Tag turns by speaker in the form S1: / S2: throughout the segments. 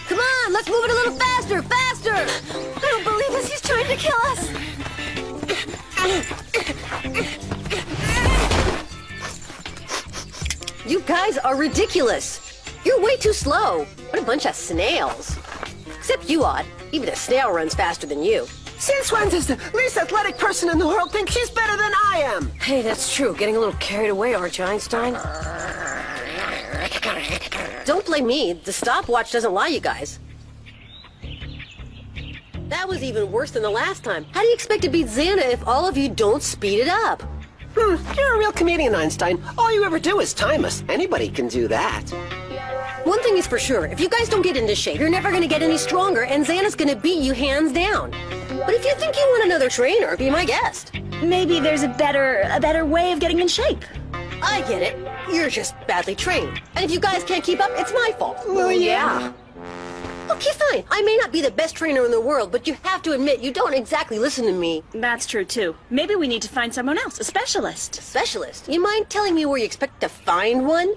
S1: Come on, let's move it a little faster, faster! I don't believe this, he's trying to kill us! You guys are ridiculous! You're way too slow! What a bunch of snails! Except you, Odd. Even a snail runs faster than you.
S2: Since when does the least athletic person in the world think she's better than I am?
S1: Hey, that's true. Getting a little carried away, aren't you, Einstein? Don't blame me. The stopwatch doesn't lie, you guys. That was even worse than the last time. How do you expect to beat Xana if all of you don't speed it up?
S2: You're a real comedian, Einstein. All you ever do is time us. Anybody can do that.
S1: One thing is for sure. If you guys don't get into shape, you're never going to get any stronger, and Xana's going to beat you hands down. But if you think you want another trainer, be my guest.
S3: Maybe there's a better way of getting in shape.
S1: I get it. You're just badly trained. And if you guys can't keep up, it's my fault.
S2: Well, yeah.
S1: Okay, fine. I may not be the best trainer in the world, but you have to admit you don't exactly listen to me.
S3: That's true, too. Maybe we need to find someone else, a specialist.
S1: Specialist? You mind telling me where you expect to find one?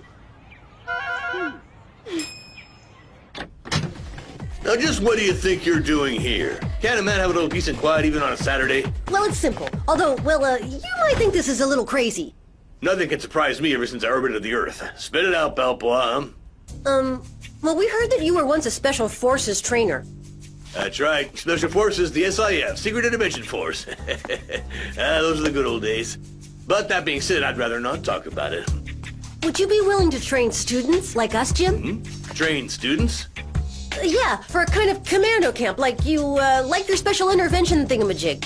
S4: Now just what do you think you're doing here? Can't a man have a little peace and quiet even on a Saturday?
S1: Well, it's simple. Although, you might think this is a little crazy.
S4: Nothing can surprise me ever since I orbited the Earth. Spit it out, Belpois.
S1: Well, we heard that you were once a Special Forces trainer.
S4: That's right. Special Forces, the SIF, Secret Intervention Force. Those are the good old days. But that being said, I'd rather not talk about it.
S1: Would you be willing to train students like us, Jim?
S4: Train students?
S1: Yeah, for a kind of commando camp, like your special intervention thingamajig.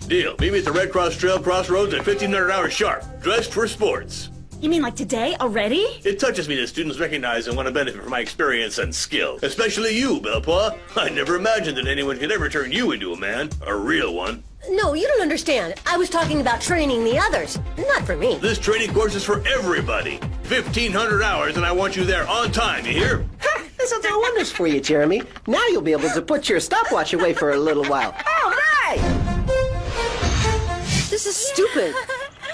S4: Deal. Meet me at the Red Cross Trail Crossroads at 1500 hours sharp, dressed for sports.
S3: You mean like today, already?
S4: It touches me that students recognize and want to benefit from my experience and skill. Especially you, Belpois. I never imagined that anyone could ever turn you into a man. A real one.
S1: No, you don't understand. I was talking about training the others, not for me.
S4: This training course is for everybody. 1500 hours, and I want you there on time, you hear?
S2: Ha! This'll do wonders for you, Jeremy. Now you'll be able to put your stopwatch away for a little while. All right!
S1: This is stupid.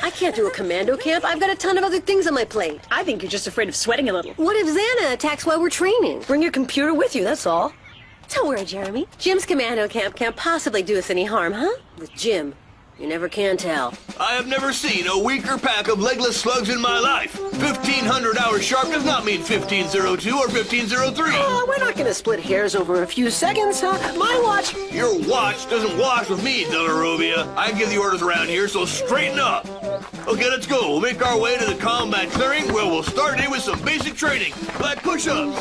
S1: I can't do a commando camp. I've got a ton of other things on my plate.
S3: I think you're just afraid of sweating a little.
S1: What if Xana attacks while we're training? Bring your computer with you, that's all. Don't worry, Jeremy. Jim's commando camp can't possibly do us any harm, huh? With Jim, you never can tell.
S4: I have never seen a weaker pack of legless slugs in my life. 1500 hours sharp does not mean 1502 or 1503.
S2: We're not gonna split hairs over a few seconds, huh? My watch...
S4: Your watch doesn't wash with me, Della Robbia. I give the orders around here, so straighten up. Okay, let's go. We'll make our way to the combat clearing where we'll start in with some basic training, like push-ups.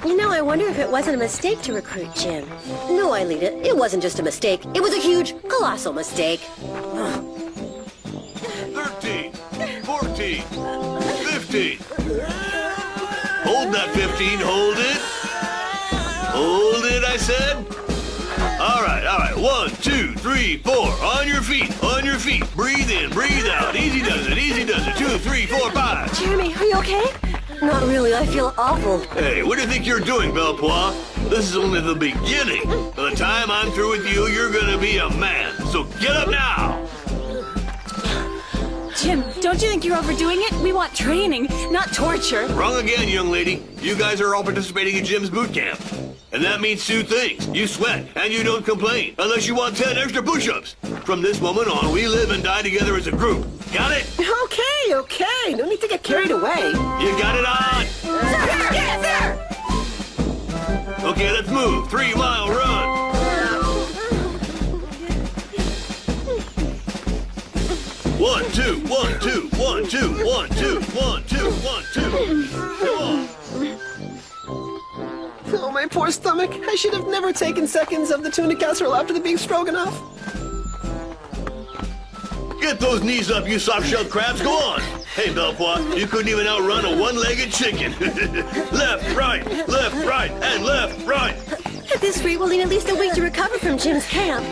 S1: You know, I wonder if it wasn't a mistake to recruit Jim. No, Aelita, it wasn't just a mistake. It was a huge, colossal mistake.
S4: 13, 14, 15. Hold that 15, hold it. Hold it, I said. All right. 1, 2, 3, 4. On your feet. Breathe in, breathe out. Easy does it. 2, 3, 4, 5.
S1: Jeremy, are you okay? Not really, I feel awful.
S4: Hey, what do you think you're doing, Belpois? This is only the beginning. By the time I'm through with you, you're gonna be a man. So get up now.
S3: Jim, don't you think you're overdoing it? We want training, not torture.
S4: Wrong again, young lady. You guys are all participating in Jim's boot camp. And that means two things. You sweat, and you don't complain, unless you want 10 extra push-ups. From this moment on, we live and die together as a group. Got it?
S2: Okay. No need to get carried away.
S4: You got it on? smooth 3-mile run. One, two, 1, 2, 1, 2, 1, 2, 1, 2, 1, 2. Come on.
S2: Oh, my poor stomach. I should have never taken seconds of the tuna casserole after the beef stroganoff.
S4: Get those knees up, you soft-shelled crabs. Go on. Hey, Belpois, you couldn't even outrun a one-legged chicken. Left, right, and left, right.
S1: At this rate, we'll need at least a week to recover from Jim's camp.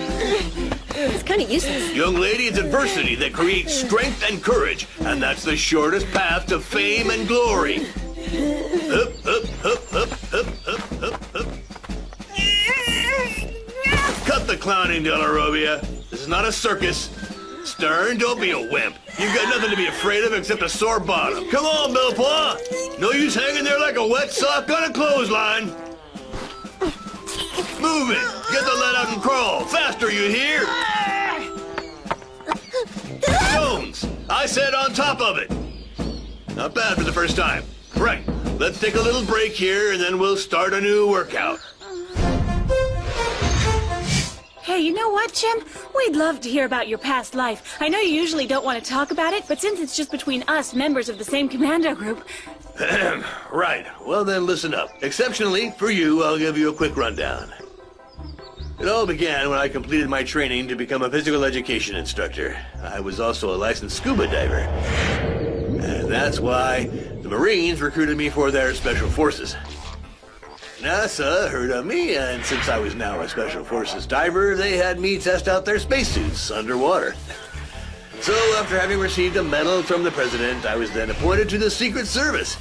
S1: It's kind of useless.
S4: Young lady, it's adversity that creates strength and courage, and that's the shortest path to fame and glory. Up, up, up, up, up, up, up, up. Cut the clowning, Della Robbia. This is not a circus. Stern, don't be a wimp. You've got nothing to be afraid of except a sore bottom. Come on, Belpois. No use hanging there like a wet sock on a clothesline. Move it. Get the lead out and crawl. Faster, you hear? Jones, I said on top of it. Not bad for the first time. Right, let's take a little break here and then we'll start a new workout.
S3: Hey, you know what, Jim? We'd love to hear about your past life. I know you usually don't want to talk about it, but since it's just between us, members of the same commando group...
S4: Right, well then listen up. Exceptionally, for you, I'll give you a quick rundown. It all began when I completed my training to become a physical education instructor. I was also a licensed scuba diver. And that's why the Marines recruited me for their special forces. NASA heard of me, and since I was now a Special Forces diver, they had me test out their spacesuits underwater. So, after having received a medal from the President, I was then appointed to the Secret Service.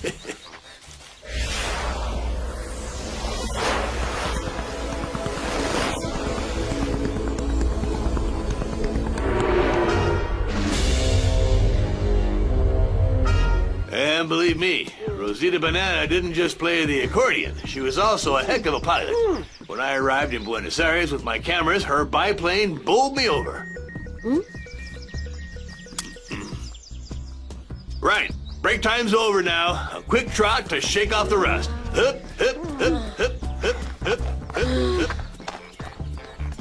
S4: And believe me, Rosita Banana didn't just play the accordion. She was also a heck of a pilot. When I arrived in Buenos Aires with my cameras, her biplane bowled me over. Right, break time's over now. A quick trot to shake off the rust. Hup, hup, hup, hup, hup, hup, hup, hup.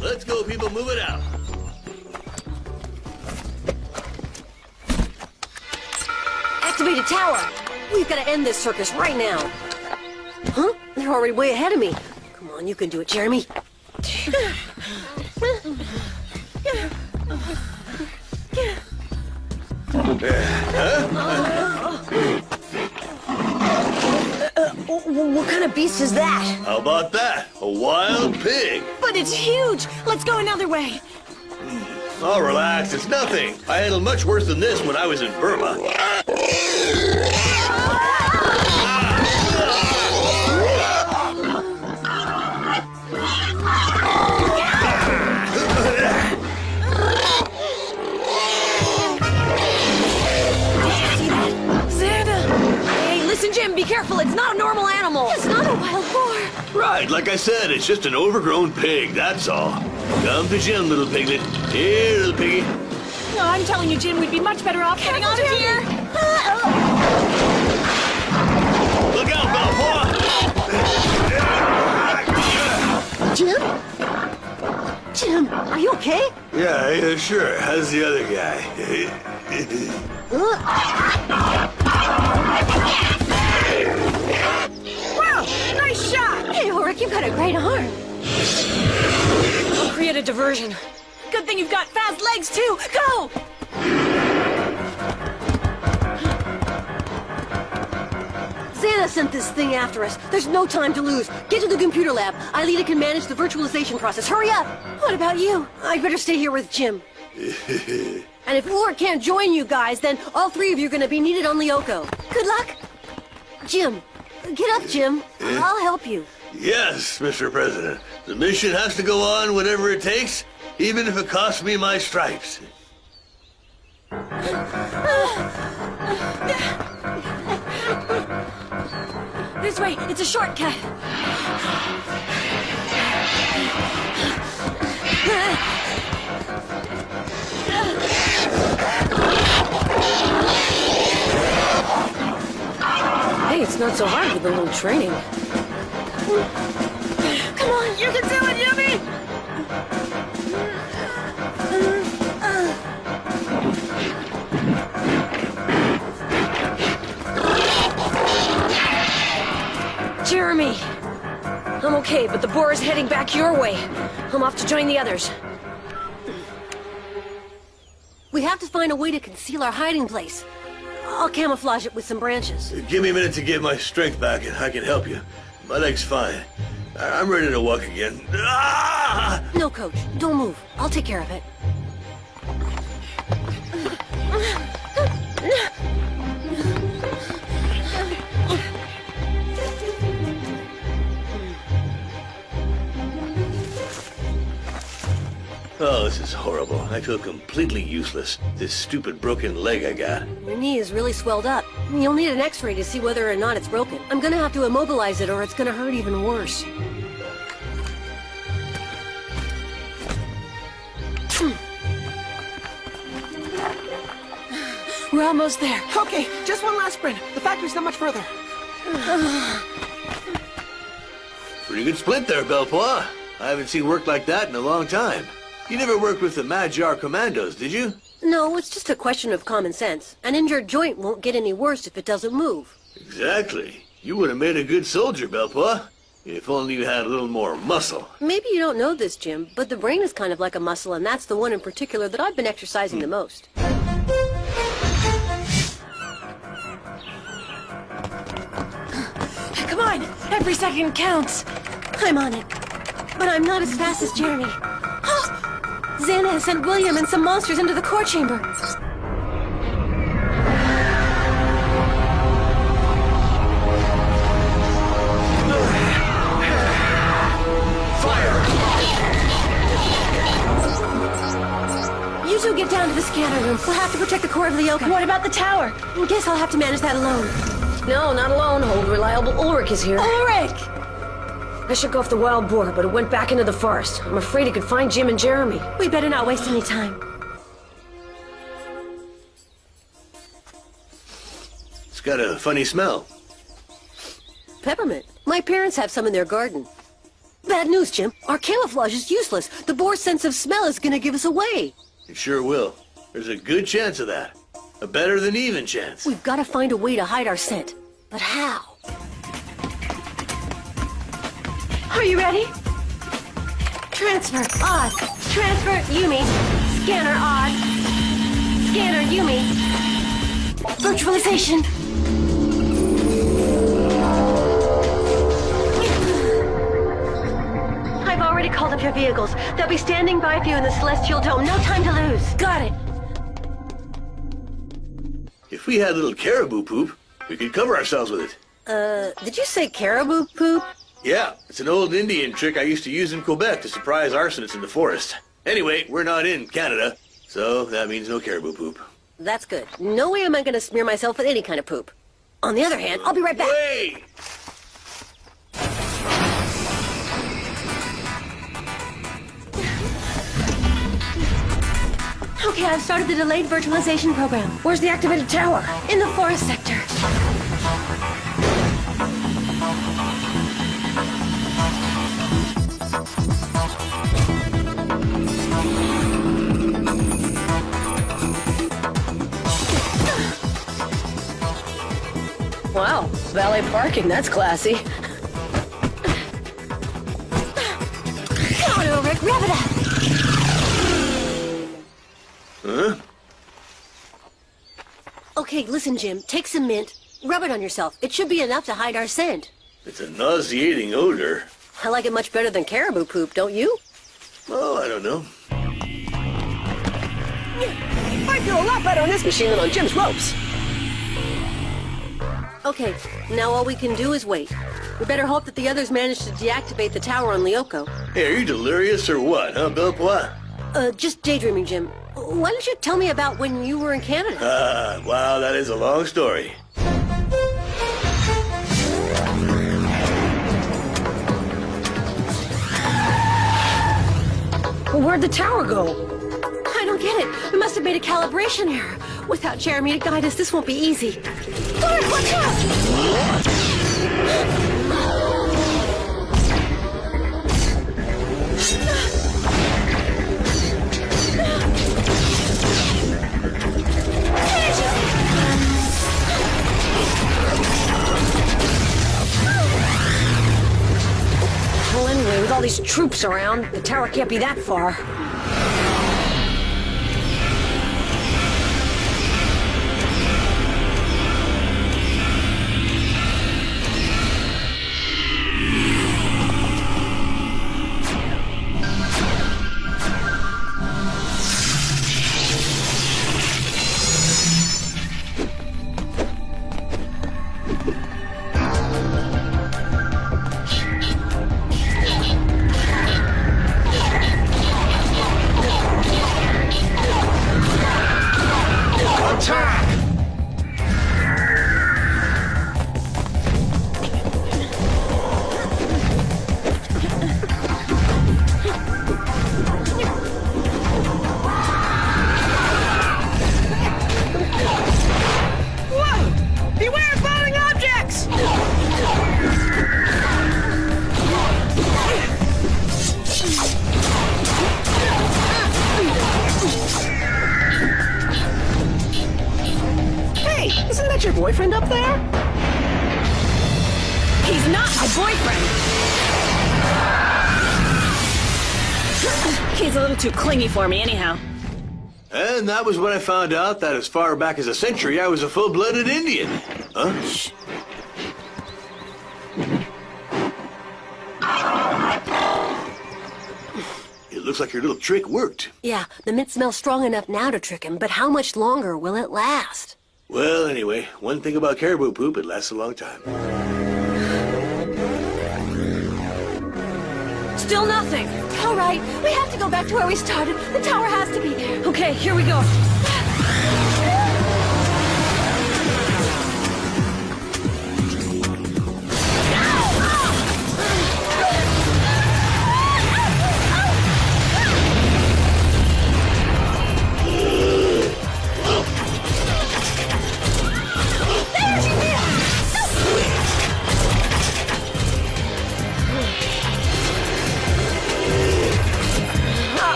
S4: Let's go, people, move it out.
S1: Activate a tower. We've got to end this circus right now. Huh? They're already way ahead of me. Come on, you can do it, Jeremy. What kind of beast is that?
S4: How about that? A wild pig.
S3: But it's huge! Let's go another way.
S4: Oh, relax, it's nothing. I handled much worse than this when I was in Burma.
S1: Listen, Jim, be careful. It's not a normal animal. It's not a wild boar.
S4: Right, like I said, it's just an overgrown pig, that's all. Come to Jim, little piglet. Here, little piggy.
S3: No, I'm telling you, Jim, we'd be much better off getting out of here.
S4: Look out, Belpois!
S1: Jim? Jim, are you okay?
S4: Yeah, sure. How's the other guy?
S3: Wow, nice shot!
S1: Hey, Ulrich, you've got a great arm.
S3: I'll create a diversion. Good thing you've got fast legs, too. Go!
S1: Xana sent this thing after us. There's no time to lose. Get to the computer lab. Aelita can manage the virtualization process. Hurry up! What about you? I'd better stay here with Jim. And if Ulrich can't join you guys, then all three of you are going to be needed on Lyoko. Good luck. Jim. Get up, Jim. I'll help you.
S4: Yes, Mr. President. The mission has to go on whatever it takes, even if it costs me my stripes.
S3: This way, it's a shortcut.
S1: Hey, it's not so hard with a little training.
S3: Come on, you can do it, Yumi!
S1: Jeremy! I'm okay, but the boar is heading back your way. I'm off to join the others. We have to find a way to conceal our hiding place. I'll camouflage it with some branches.
S4: Give me a minute to get my strength back and I can help you. My leg's fine. I'm ready to walk again. Ah!
S1: No, Coach. Don't move. I'll take care of it.
S4: Oh, this is horrible. I feel completely useless. This stupid broken leg I got.
S1: Your knee is really swelled up. You'll need an x-ray to see whether or not it's broken. I'm gonna have to immobilize it or it's gonna hurt even worse.
S3: We're almost there.
S2: Okay, just one last sprint. The factory's not much further.
S4: Pretty good splint there, Belpois. I haven't seen work like that in a long time. You never worked with the Magyar Commandos, did you?
S1: No, it's just a question of common sense. An injured joint won't get any worse if it doesn't move.
S4: Exactly. You would have made a good soldier, Belpois. If only you had a little more muscle.
S1: Maybe you don't know this, Jim, but the brain is kind of like a muscle, and that's the one in particular that I've been exercising the most.
S3: Come on, every second counts.
S1: I'm on it. But I'm not as fast as Jeremy. Xana has sent William and some monsters into the core chamber.
S4: Fire!
S1: You two get down to the scanner room. We'll have to protect the core of Lyoko.
S3: What about the tower?
S1: Guess I'll have to manage that alone.
S5: No, not alone. Old reliable Ulrich is here.
S3: Ulrich!
S5: I shook off the wild boar, but it went back into the forest. I'm afraid it could find Jim and Jeremy.
S1: We better not waste any time.
S4: It's got a funny smell.
S1: Peppermint. My parents have some in their garden. Bad news, Jim. Our camouflage is useless. The boar's sense of smell is gonna give us away.
S4: It sure will. There's a good chance of that. A better than even chance.
S1: We've got to find a way to hide our scent. But how? Are you ready? Transfer, Odd. Transfer, Yumi. Scanner, Odd. Scanner, Yumi. Virtualization. I've already called up your vehicles. They'll be standing by for you in the Celestial Dome. No time to lose. Got it.
S4: If we had little caribou poop, we could cover ourselves with it.
S1: Did you say caribou poop?
S4: Yeah, it's an old Indian trick I used to use in Quebec to surprise arsonists in the forest. Anyway, we're not in Canada, so that means no caribou poop.
S1: That's good. No way am I going to smear myself with any kind of poop. On the other hand, I'll be right back.
S4: Wait!
S1: Okay, I've started the delayed virtualization program.
S5: Where's the activated tower?
S1: In the forest sector.
S5: Wow, valet parking, that's classy.
S1: Come on, Ulrich, rev it up.
S4: Huh?
S1: Okay, listen, Jim. Take some mint, rub it on yourself. It should be enough to hide our scent.
S4: It's a nauseating odor.
S1: I like it much better than caribou poop, don't you?
S4: Oh, I don't know.
S2: I feel a lot better on this machine than on Jim's ropes.
S1: Okay, now all we can do is wait. We better hope that the others manage to deactivate the tower on Lyoko.
S4: Hey, are you delirious or what, huh, Belpois?
S1: Just daydreaming, Jim. Why don't you tell me about when you were in Canada?
S4: Wow, that is a long story.
S5: Well, where'd the tower go?
S1: I don't get it. We must have made a calibration error. Without Jeremy to guide us, this won't be easy. Ulrich, watch out!
S5: all these troops around, the tower can't be that far.
S2: Your boyfriend up there?
S3: He's not my boyfriend! He's a little too clingy for me anyhow.
S4: And that was when I found out that as far back as a century, I was a full-blooded Indian. Huh? Shh. It looks like your little trick worked.
S1: Yeah, the mint smells strong enough now to trick him, but how much longer will it last?
S4: Well, anyway, one thing about caribou poop, it lasts a long time.
S1: Still nothing. All right, we have to go back to where we started. The tower has to be there.
S5: Okay, here we go.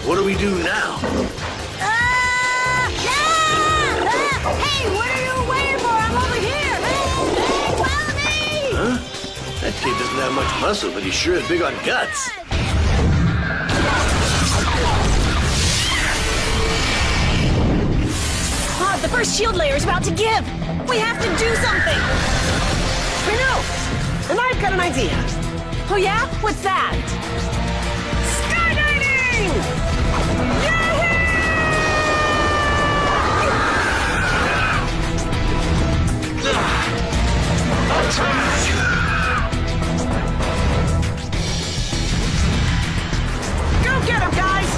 S4: What do we do now?
S1: Hey, what are you waiting for? I'm over here. Hey, follow me!
S4: Huh? That kid doesn't have much muscle, but he sure is big on guts.
S3: Odd, the first shield layer is about to give! We have to do something!
S2: I know! And I've got an idea.
S3: Oh yeah? What's that?
S2: Go get him, guys!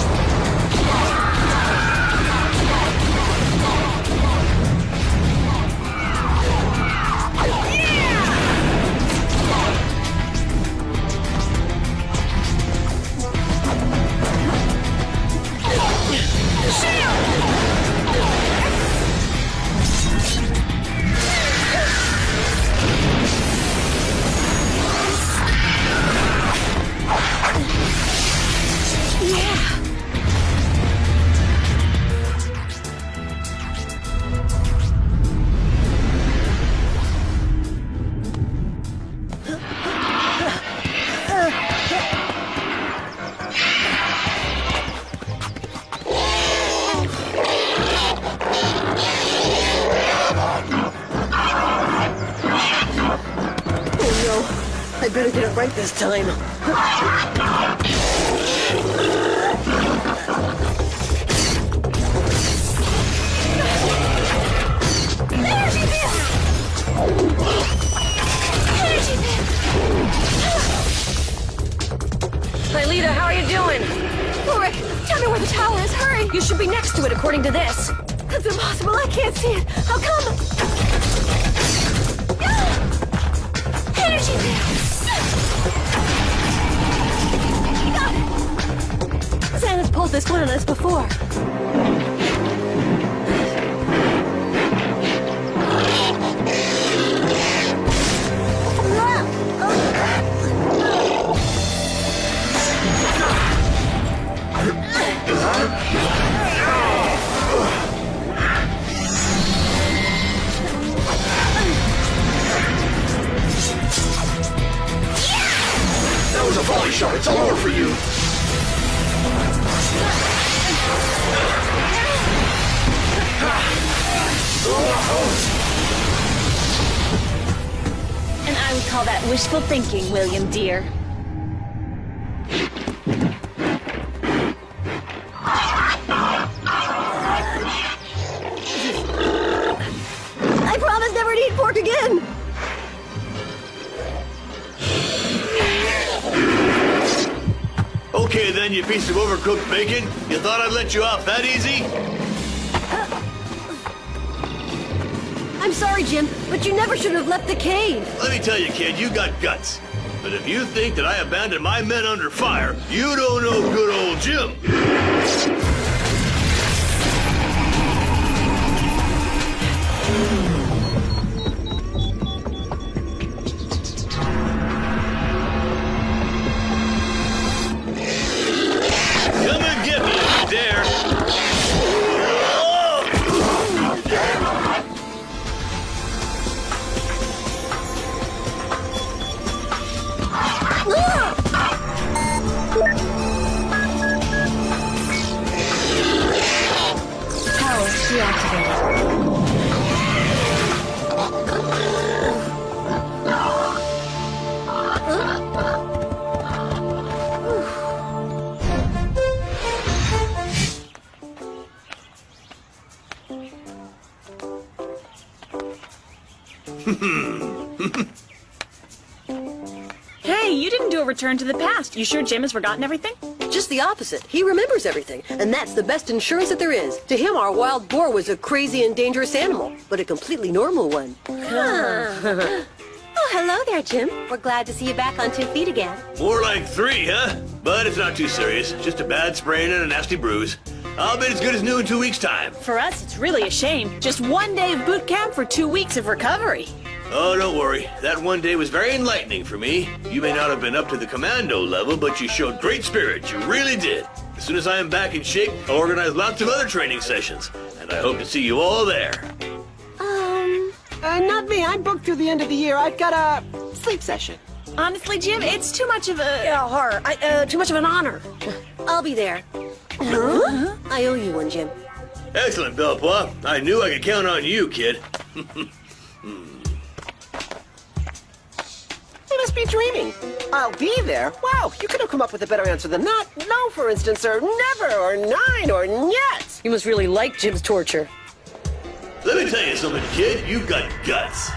S1: I better get it right this time. There she is! There she is!
S5: Aelita, how are you doing?
S1: Ulrich, tell me where the tower is. Hurry!
S5: You should be next to it, according to this.
S1: That's impossible. I can't see it. How come? There she is! Xana's pulled this one on us before.
S3: Wishful thinking, William dear.
S1: I promise never to eat pork again!
S4: Okay then, you piece of overcooked bacon. You thought I'd let you off that easy?
S1: I'm sorry, Jim, but you never should have left the cave.
S4: Let me tell you, kid, you got guts. But if you think that I abandoned my men under fire, you don't know good old Jim. Come and get me if you dare.
S5: Power deactivated.
S3: Hey, you didn't do a return to the past. You sure Jim has forgotten everything?
S1: Just the opposite. He remembers everything, and that's the best insurance that there is. To him, our wild boar was a crazy and dangerous animal, but a completely normal one. Oh, hello there, Jim. We're glad to see you back on 2 feet again.
S4: More like 3, huh? But it's not too serious. Just a bad sprain and a nasty bruise. I'll bet it's good as new in 2 weeks' time.
S3: For us, it's really a shame. Just 1 day of boot camp for 2 weeks of recovery.
S4: Oh, don't worry. That 1 day was very enlightening for me. You may not have been up to the commando level, but you showed great spirit. You really did. As soon as I am back in shape, I'll organize lots of other training sessions, and I hope to see you all there.
S2: Not me. I'm booked through the end of the year. I've got a sleep session.
S3: Honestly, Jim, it's too much of a...
S2: Yeah, horror. Too much of an honor.
S1: I'll be there. Huh? I owe you one, Jim.
S4: Excellent, Belpois. I knew I could count on you, kid.
S2: You must be dreaming. I'll be there. Wow, you could have come up with a better answer than that. No, for instance, or never, or 9, or yet.
S1: You must really like Jim's torture.
S4: Let me tell you something, kid. You've got guts.